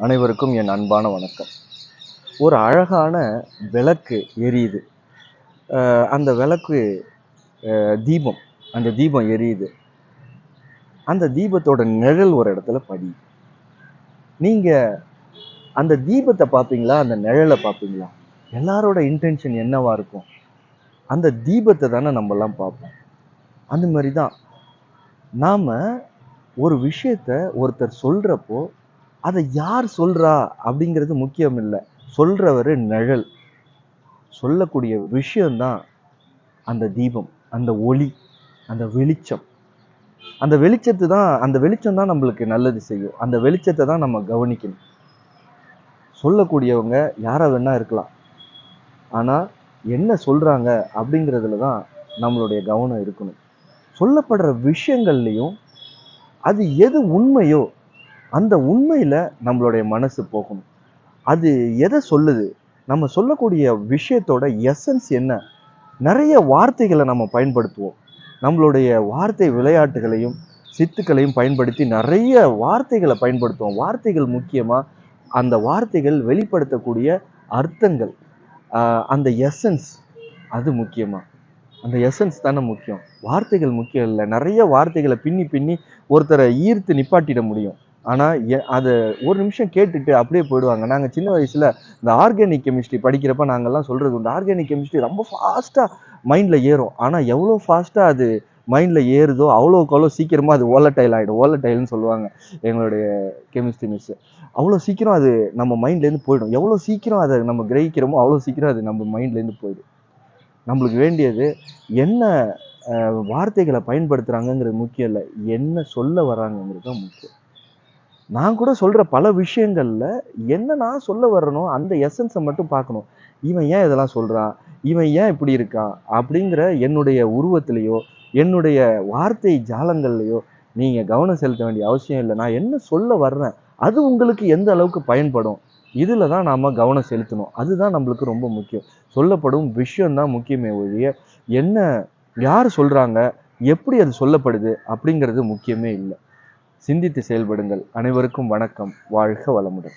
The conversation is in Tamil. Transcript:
அனைவருக்கும் என் அன்பான வணக்கம். ஒரு அழகான விளக்கு எரியுது. அந்த விளக்கு தீபம். அந்த தீபம் எரியுது. அந்த தீபத்தோட நிழல் ஒரு இடத்துல படியுது. நீங்க அந்த தீபத்தை பார்ப்பீங்களா? அந்த நிழலை பார்ப்பீங்களா? எல்லாரோட இன்டென்ஷன் என்னவா இருக்கும்? அந்த தீபத்தை தானே நம்மலாம் பார்ப்போம். அந்த மாதிரி தான் நாம ஒரு விஷயத்த ஒருத்தர் சொல்றப்போ அதை யார் சொல்றா அப்படிங்கிறது முக்கியம் இல்லை. சொல்றவரு நிழல். சொல்லக்கூடிய விஷயம்தான் அந்த தீபம், அந்த ஒளி, அந்த வெளிச்சம். அந்த வெளிச்சம் தான் நம்மளுக்கு நல்லது செய்யும். அந்த வெளிச்சத்தை தான் நம்ம கவனிக்கணும். சொல்லக்கூடியவங்க யாரா வேணா இருக்கலாம். ஆனா என்ன சொல்றாங்க அப்படிங்கிறதுல தான் நம்மளுடைய கவனம் இருக்கணும். சொல்லப்படுற விஷயங்கள்லையும் அது எது உண்மையோ அந்த உண்மையில நம்மளுடைய மனசு போகணும். அது எதை சொல்லுது? நம்ம சொல்லக்கூடிய விஷயத்தோட எசன்ஸ் என்ன? நிறைய வார்த்தைகளை நம்ம பயன்படுத்துவோம். நம்மளுடைய வார்த்தை விளையாட்டுகளையும் சித்துக்களையும் பயன்படுத்தி நிறைய வார்த்தைகளை பயன்படுத்துவோம். வார்த்தைகள் முக்கியமா? அந்த வார்த்தைகள் வெளிப்படுத்தக்கூடிய அர்த்தங்கள், அந்த எசன்ஸ் அது முக்கியமா? அந்த எசன்ஸ் தானே முக்கியம். வார்த்தைகள் முக்கியம் இல்லை. நிறைய வார்த்தைகளை பின்னி பின்னி ஒருத்தரை ஈர்த்து நிப்பாட்டிட முடியும். ஆனா அதை ஒரு நிமிஷம் கேட்டுட்டு அப்படியே போயிடுவாங்க. நாங்க சின்ன வயசுல இந்த ஆர்கானிக் கெமிஸ்ட்ரி படிக்கிறப்ப நாங்கெல்லாம் சொல்றது உண்டு. ஆர்கானிக் கெமிஸ்ட்ரி ரொம்ப ஃபாஸ்டா மைண்ட்ல ஏறும். ஆனா எவ்வளோ ஃபாஸ்டா அது மைண்ட்ல ஏறுதோ அவ்வளோக்கு அவ்வளோ சீக்கிரமா அது ஓலட்டைல் ஆயிடும். ஓலட்டைல்னு சொல்லுவாங்க எங்களுடைய கெமிஸ்ட்ரி மிஸ். அவ்வளோ சீக்கிரம் அது நம்ம மைண்ட்லேருந்து போயிடும். எவ்வளோ சீக்கிரம் அதை நம்ம கிரகிக்கிறோமோ அவ்வளோ சீக்கிரம் அது நம்ம மைண்ட்லேருந்து போயிடும். நம்மளுக்கு வேண்டியது என்ன வார்த்தைகளை பயன்படுத்துறாங்கங்கிறது முக்கியம் இல்லை. என்ன சொல்ல வர்றாங்கங்கிறது தான் முக்கியம். நான் கூட சொல்ற பல விஷயங்கள்ல என்ன நான் சொல்ல வர்றனோ அந்த எசன்ஸை மட்டும் பார்க்கணும். இவன் ஏன் இதெல்லாம் சொல்றான்? இவன் ஏன் இப்படி இருக்கான்? அப்படிங்கிற என்னுடைய உருவத்திலேயோ என்னுடைய வார்த்தை ஜாலங்கள்லையோ நீங்க கவனம் செலுத்த வேண்டிய அவசியம் இல்லை. நான் என்ன சொல்ல வர்றேன் அது உங்களுக்கு எந்த அளவுக்கு பயன்படும், இதுல தான் நாம கவனம் செலுத்தணும். அதுதான் நம்மளுக்கு ரொம்ப முக்கியம். சொல்லப்படும் விஷயம்தான் முக்கியமே ஒழிய என்ன யார் சொல்றாங்க, எப்படி அது சொல்லப்படுது அப்படிங்கிறது முக்கியமே இல்லை. சிந்தித்து செயல்படுங்கள். அனைவருக்கும் வணக்கம். வாழ்க வளமுடன்.